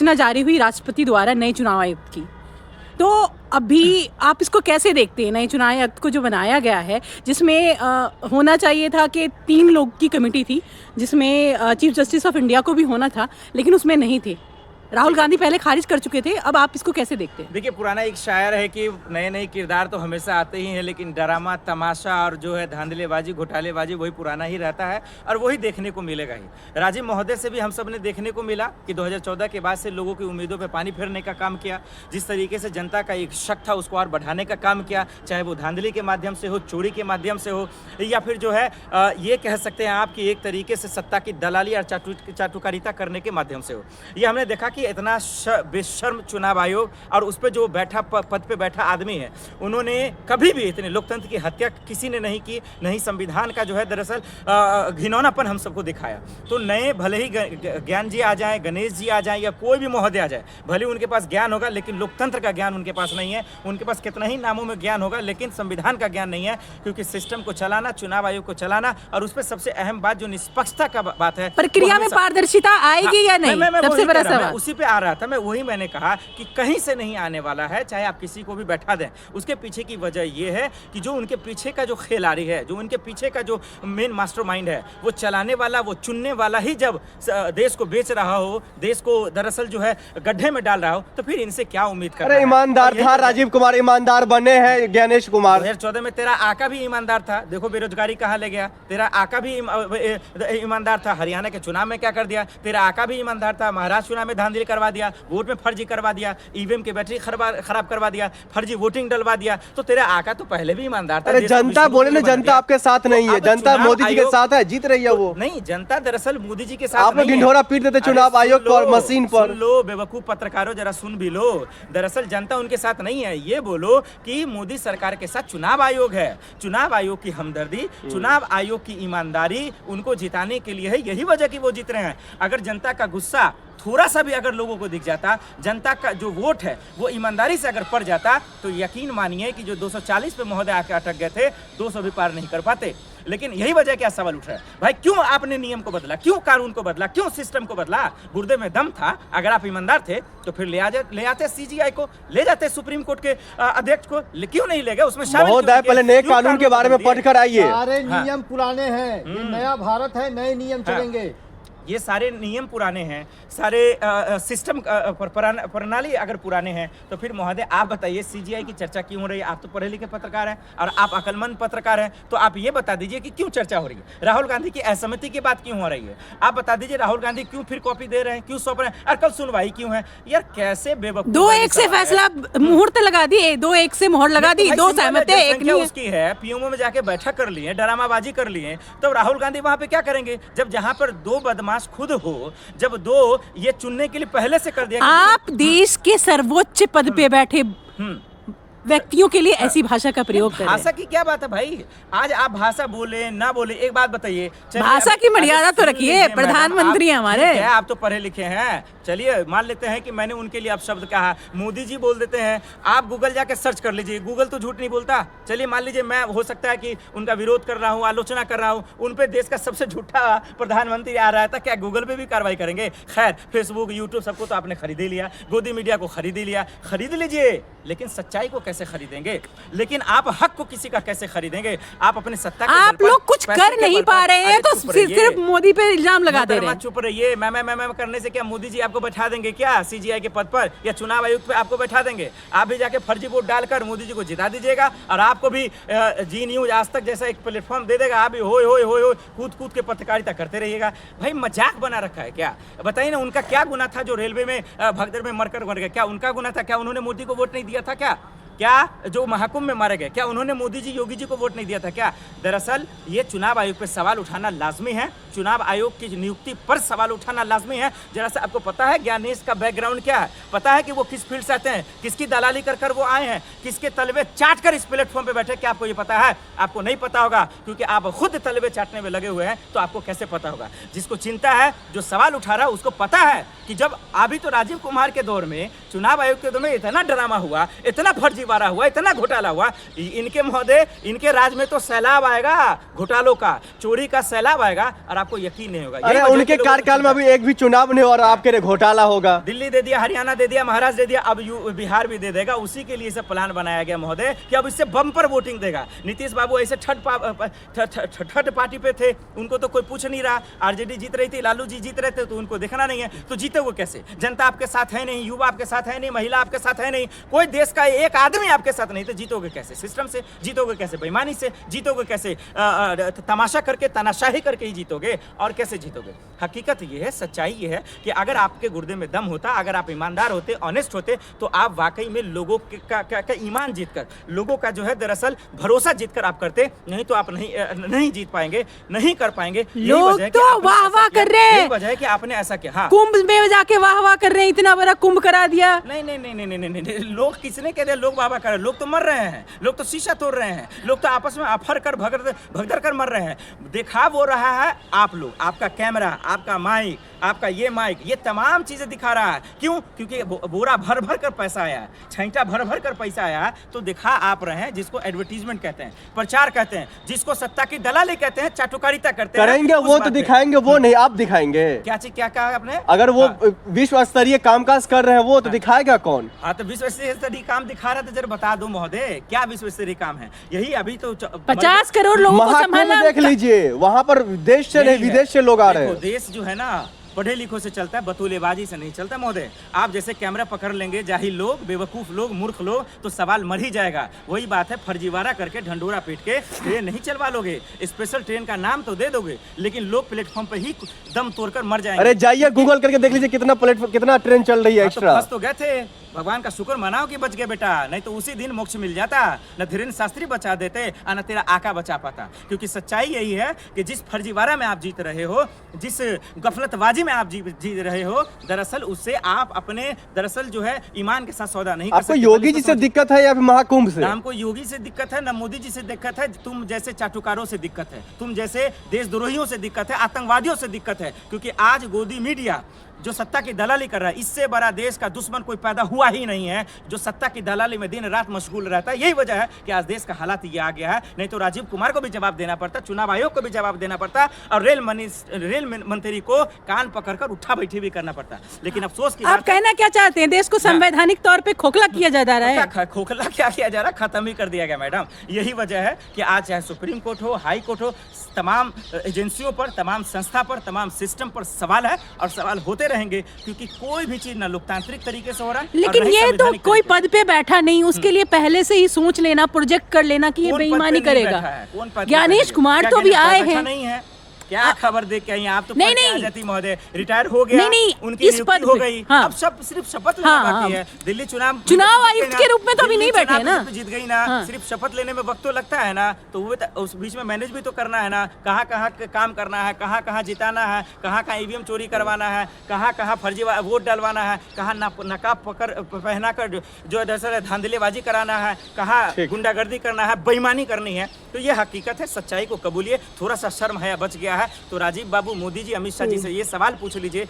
अधिसूचना जारी हुई राष्ट्रपति द्वारा नए चुनाव आयुक्त की, तो अभी आप इसको कैसे देखते हैं? नए चुनाव आयुक्त को जो बनाया गया है, जिसमें होना चाहिए था कि 3 लोग की कमेटी थी, जिसमें चीफ जस्टिस ऑफ इंडिया को भी होना था, लेकिन उसमें नहीं थे। राहुल गांधी पहले खारिज कर चुके थे, अब आप इसको कैसे देखते हैं? देखिए, पुराना एक शायर है कि नए नए किरदार तो हमेशा आते ही हैं, लेकिन ड्रामा, तमाशा और जो है धांधलेबाजी, घोटालेबाजी वही पुराना ही रहता है और वही देखने को मिलेगा ही। राजीव महोदय से भी हम सब ने देखने को मिला कि 2014 के बाद से लोगों की उम्मीदों पर पानी फेरने का काम किया। जिस तरीके से जनता का एक शक था उसको और बढ़ाने का काम किया, चाहे वो धांधली के माध्यम से हो, चोरी के माध्यम से हो, या फिर जो है ये कह सकते हैं आप कि एक तरीके से सत्ता की दलाली और चाटुकारिता करने के माध्यम से हो। ये हमने देखा कि इतना बेशर्म चुनाव आयोग और उस पर जो बैठा पद पे बैठा आदमी है, उन्होंने कभी भी इतने लोकतंत्र की हत्या किसी ने नहीं की, नहीं संविधान का जो है दरअसल घिनौनापन हम सबको दिखाया। तो नए भले ही ज्ञान जी आ जाएं, गणेश जी आ जाएं या कोई भी महोदय आ जाए, भले उनके पास ज्ञान होगा लेकिन लोकतंत्र का ज्ञान उनके पास नहीं है। उनके पास कितना ही नामों में ज्ञान होगा लेकिन संविधान का ज्ञान नहीं है, क्योंकि सिस्टम को चलाना, चुनाव आयोग को चलाना, और उस पर सबसे अहम बात जो निष्पक्षता का बात है, प्रक्रिया में पारदर्शिता आएगी या नहीं, सबसे बड़ा सवाल उसी पे आ रहा था। मैंने कहा कि कहीं से नहीं आने वाला है, चाहे आप किसी को भी बैठा दें। उसके पीछे की वजह यह है कि जो उनके पीछे का जो खिलाड़ी है, जो उनके पीछे का जो मेन मास्टरमाइंड है, वो चलाने वाला, वो चुनने वाला ही जब देश को बेच रहा हो, देश को दरअसल जो है गड्ढे में डाल रहा हो, तो फिर इनसे क्या उम्मीद कर रहा है? ईमानदार था राजीव कुमार, ईमानदार बने हैं ज्ञानेश कुमार। 2014 में तेरा आका भी ईमानदार था, देखो बेरोजगारी कहाँ ले गया। तेरा आका भी ईमानदार था, हरियाणा के चुनाव में क्या कर दिया। तेरा आका भी ईमानदार था, महाराष्ट्र चुनाव में धांधली करवा दिया, वोट में फर्जी करवा दिया, ईवीएम की बैटरी खराब करवा दिया, फर्जी वोटिंग डलवा दिया। तो तेरा आका तो पहले भी ईमानदार था। अरे जनता बोले ना, जनता आपके साथ नहीं है, जनता मोदी जी के साथ है, जीत रही है वो। नहीं, जनता दरअसल मोदी जी के साथ आप लोग ढिंढोरा पीट देते चुनाव आयोग पर, मशीन पर। सुन लो बेवकूफ पत्रकारों, जरा सुन भी लो। दरअसल जनता उनके साथ नहीं है, ये बोलो कि मोदी सरकार के साथ चुनाव आयोग है। चुनाव आयोग की हमदर्दी, चुनाव आयोग की ईमानदारी उनको जिताने के लिए है, यही वजह कि वो जीत रहे हैं। अगर जनता का गुस्सा थोड़ा सा भी अगर लोगों को दिख जाता, जनता का जो वोट है वो ईमानदारी से अगर पड़ जाता, तो यकीन मानिए कि जो 240 पे महोदय आके अटक गए थे, 200 भी पार नहीं कर पाते। लेकिन यही वजह क्या सवाल उठ रहा है भाई, क्यों आपने नियम को बदला, क्यों कानून को बदला, क्यों सिस्टम को बदला? गुर्दे में दम था, अगर आप ईमानदार थे तो फिर ले आते सीजीआई को, ले जाते सुप्रीम कोर्ट के अध्यक्ष को, क्यों नहीं ले गए? उसमें शामिल पहले नए कानून के बारे में पढ़कर आइए। सारे नियम पुराने हैं, ये नया भारत है, नए नियम चलेंगे। ये सारे नियम पुराने हैं, सारे सिस्टम प्रणाली अगर पुराने हैं, तो फिर महोदय आप बताइए सीजीआई की चर्चा क्यों हो रही है? आप तो पढ़े लिखे पत्रकार हैं और आप अकलमंद पत्रकार हैं, तो आप ये बता दीजिए कि क्यों चर्चा हो रही है? राहुल गांधी की असहमति की बात क्यों हो रही है? आप बता दीजिए राहुल गांधी क्यों फिर कॉपी दे रहे हैं, क्यों सौंप रहे हैं, और कल सुनवाई क्यों है? यार कैसे बेवकूफ। 2-1 से फैसला, मुहूर्त लगा दिए, 2-1 से मोहर लगा दी, 2 सहमत है, 1 नहीं है। उसकी है, पीएमओ में जाके बैठक कर लिए, ड्रामाबाजी कर लिए, तो राहुल गांधी वहां पे क्या करेंगे? जब जहां पर 2 बदमाश खुद हो, जब 2 ये चुनने के लिए पहले से कर दिया। आप देश के सर्वोच्च पद पे बैठे व्यक्तियों के लिए ऐसी भाषा का प्रयोग करें। भाषा की क्या बात है भाई? आज आप भाषा बोले ना बोले, एक बात बताइए, भाषा की मर्यादा तो रखिए, प्रधानमंत्री हमारे। आप तो पढ़े लिखे हैं, चलिए मान लेते हैं कि मैंने उनके लिए आप शब्द कहा, मोदी जी बोल देते हैं, आप गूगल जाके सर्च कर लीजिए, गूगल तो झूठ नहीं बोलता। चलिए मान लीजिए मैं हो सकता है कि उनका विरोध कर रहा हूँ, आलोचना कर रहा हूँ, उन पे देश का सबसे झूठा प्रधानमंत्री आ रहा था, क्या गूगल पे भी कार्रवाई करेंगे? खैर, फेसबुक, यूट्यूब सबको तो आपने खरीद ही लिया, गोदी मीडिया को खरीद ही लिया, खरीद लीजिए, लेकिन सच्चाई को कैसे खरीदेंगे? लेकिन आप हक को किसी का कैसे खरीदेंगे? आप अपने सत्ता के आप लोग कुछ कर नहीं पा रहे हैं, तो सिर्फ मोदी पे इल्जाम लगा दे रहे हैं। चुप रहिए, मैं करने से क्या मोदी जी आपको बैठा देंगे क्या सीजीआई के पद पर, या चुनाव आयुक्त पे आपको बैठा देंगे? आप भी जाके फर्जी वोट डालकर मोदी जी को जिता दीजिएगा, और आपको भी जी न्यूज आज तक जैसा एक प्लेटफॉर्म दे देगा, आप भी होय होय होय होय कूद के पत्रकारिता करते रहिएगा। भाई मजाक बना रखा है क्या? बताइए ना, उनका क्या गुना था जो रेलवे में भगदड़ में मरकर मर गया? क्या उनका गुना था? क्या उन्होंने मोदी को वोट नहीं दिया था? क्या जो महाकुंभ में मारे गए, क्या उन्होंने मोदी जी, योगी जी को वोट नहीं दिया था क्या? दरअसल ये चुनाव आयोग पे सवाल उठाना लाजमी है, चुनाव आयोग की नियुक्ति पर सवाल उठाना लाजमी है। जरा सा आपको पता है ज्ञानेश का बैकग्राउंड क्या है? पता है कि वो किस फील्ड से आते हैं, किसकी दलाली कर वो आए हैं, किसके तलवे चाट कर इस प्लेटफॉर्म पे बैठे? क्या आपको ये पता है? आपको नहीं पता होगा, क्योंकि आप खुद तलवे चाटने में लगे हुए हैं, तो आपको कैसे पता होगा? जिसको चिंता है, जो सवाल उठा रहा है, उसको पता है कि जब अभी तो राजीव कुमार के दौर में चुनाव आयोग के में इतना ड्रामा हुआ, इतना फर्जीवाड़ा हुआ, इतना घोटाला हुआ, इनके महोदय, इनके राज में तो सैलाब आएगा घोटालों का, चोरी का सैलाब आएगा और आपको यकीन नहीं होगा। अरे उनके कार्यकाल में अभी एक भी चुनाव नहीं और आपके घोटाला होगा। दिल्ली दे दिया, हरियाणा दे दिया, महाराष्ट्र दे दिया, अब बिहार भी दे देगा। उसी के लिए से प्लान बनाया गया महोदय कि अब इससे बम्पर वोटिंग देगा। नीतीश बाबू ऐसे थर्ड पार्टी पे थे, उनको तो कोई पूछ नहीं रहा। आरजेडी जीत रही थी, लालू जी जीत रहे थे, तो उनको देखना नहीं है, तो जीतोगे कैसे? जनता आपके साथ है नहीं, युवा आपके साथ है नहीं, महिला आपके साथ है नहीं, कोई देश का एक आदमी आपके साथ नहीं, तो जीतोगे कैसे? सिस्टम से जीतोगे कैसे? बेईमानी से जीतोगे कैसे? तमाशा करके, तानाशाही करके ही जीतोगे। और कैसे जीतोगे? हकीकत ये है, सच्चाई ये है कि अगर आपके गुर्दे में दम होता, अगर आप ईमानदार होते, ऑनेस्ट होते, तो आप वाकई में लोगों का ईमान जीतकर, लोगों का जो है दरअसल भरोसा जीतकर आप करते। नहीं तो आप नहीं जीत पाएंगे, नहीं कर पाएंगे। लोग तो वाह वाह कर रहे हैं, यही वजह है कि आपने ऐसा किया। हाँ, कुंभ में जाके वाह वाह कर रहे हैं, इतना बड़ा कुंभ करा दिया। नहीं नहीं नहीं नहीं नहीं नहीं, लोग किसने कह दिया लोग वाह कर रहे हैं? लोग तो मर रहे हैं, लोग तो शीशा तोड़ रहे हैं, लोग तो आपस में अफर कर भगदड़ कर मर रहे हैं। दिखा वो रहा है आप लोग, आपका कैमरा, आपका माइक, आपका ये माइक, ये तमाम चीजें दिखा रहा है। क्यों? क्योंकि बोरा भर भर कर पैसा आया है, छईंटा भर भर कर पैसा आया है, तो दिखा आप रहे हैं, जिसको एडवर्टीजमेंट कहते हैं, प्रचार कहते हैं, जिसको सत्ता की दलाली कहते हैं, चाटुकारिता करते हैं। करेंगे वो तो दिखाएंगे, वो नहीं आप दिखाएंगे। क्या चीज, क्या कहा आपने? अगर वो विश्व स्तरीय कामकाज कर रहे हैं वो तो दिखाएगा कौन? हाँ, तो विश्व स्तरीय काम दिखा रहा था, जरा बता दो महोदय, क्या विश्व स्तरीय काम है? यही अभी तो 50 करोड़ लोगों को महाकुंभ संभालना। देख लीजिए, वहां पर देश से नहीं विदेश से लोग आ रहे हैं। देश जो है ना पढ़े लिखों से चलता है, बतूलेबाजी से नहीं चलता महोदय। आप जैसे कैमरा पकड़ लेंगे जाहिल लोग, बेवकूफ लोग, मूर्ख लोग, तो सवाल मर ही जाएगा। वही बात है, फर्जीवाड़ा करके ढंडोरा पीट के ट्रेन नहीं चलवा लोगे। स्पेशल ट्रेन का नाम तो दे दोगे, लेकिन लोग प्लेटफॉर्म पे ही दम तोड़कर मर जाएंगे। अरे जाइए गूगल करके देख लीजिए कितना प्लेटफॉर्म, कितना ट्रेन चल रही है एक्स्ट्रा। फंस तो गए थे, भगवान का शुक्र मनाओ कि बच गए बेटा, नहीं तो उसी दिन मोक्ष मिल जाता। न धीरेन्द्र शास्त्री बचा देते और न तेरा आका बचा पाता। क्योंकि सच्चाई यही है कि जिस फर्जीवाड़ा में आप जीत रहे हो, जिस गफलतबाजी में आप जीत रहे हो, दरअसल उससे आप अपने दरअसल जो है ईमान के साथ सौदा नहीं कर सकते। आपको योगी जी से दिक्कत है या फिर महाकुंभ से? ना हमको योगी से दिक्कत है, ना मोदी जी से दिक्कत है, तुम जैसे चाटुकारों से दिक्कत है, तुम जैसे देशद्रोहियों से दिक्कत है, आतंकवादियों से दिक्कत है। क्योंकि आज गोदी मीडिया जो सत्ता की दलाली कर रहा है, इससे बड़ा देश का दुश्मन कोई पैदा हुआ ही नहीं है, जो सत्ता की दलाली में दिन रात मशगूल रहता है। यही वजह है कि आज देश का हालात ये आ गया है। नहीं तो राजीव कुमार को भी जवाब देना पड़ता, चुनाव आयोग को भी जवाब देना पड़ता, और रेल मंत्री को कान पकड़कर उठा बैठी भी करना पड़ता। लेकिन अफसोस की आप कहना क्या चाहते हैं? देश को संवैधानिक तौर पे खोखला किया जा रहा है। खोखला क्या किया जा रहा है? खत्म ही कर दिया गया मैडम। यही वजह है कि आज चाहे सुप्रीम कोर्ट हो, हाई कोर्ट हो, तमाम एजेंसियों पर, तमाम संस्था पर, तमाम सिस्टम पर सवाल है और सवाल होते रहेंगे। क्योंकि कोई भी चीज ना लोकतांत्रिक तरीके से हो रहा है, लेकिन ये तो कोई पद पे बैठा नहीं, उसके लिए पहले से ही सोच लेना, प्रोजेक्ट कर लेना कि ये बेईमानी करेगा। ज्ञानेश कुमार तो अभी आए हैं। नहीं है, क्या खबर देख के आई आप? तो नहीं जाती महोदय रिटायर हो गया, नहीं, उनकी इस नियुक्ति पद हो पे, गई। हाँ। अब सब सिर्फ शपथ लेना बाकी है। दिल्ली चुनाव आयुक्त के रूप में तो अभी नहीं बैठे ना, जीत गई ना। हाँ। सिर्फ शपथ लेने में वक्त तो लगता है ना, तो वो उस बीच में मैनेज भी तो करना है ना। कहाँ कहाँ काम करना है, कहाँ कहाँ जिताना है, कहाँ कहाँ ईवीएम चोरी करवाना है, कहाँ कहाँ फर्जी वोट डलवाना है, कहाँ नकाब पहना कर जो दरअसल धांधलेबाजी कराना है, कहाँ गुंडागर्दी करना है, बेईमानी करनी है। तो ये हकीकत है, सच्चाई को कबूलिए। थोड़ा सा शर्म है बच गया है तो राजीव बाबू, मोदी जी, अमित शाह जी से ये सवाल पूछ लीजिए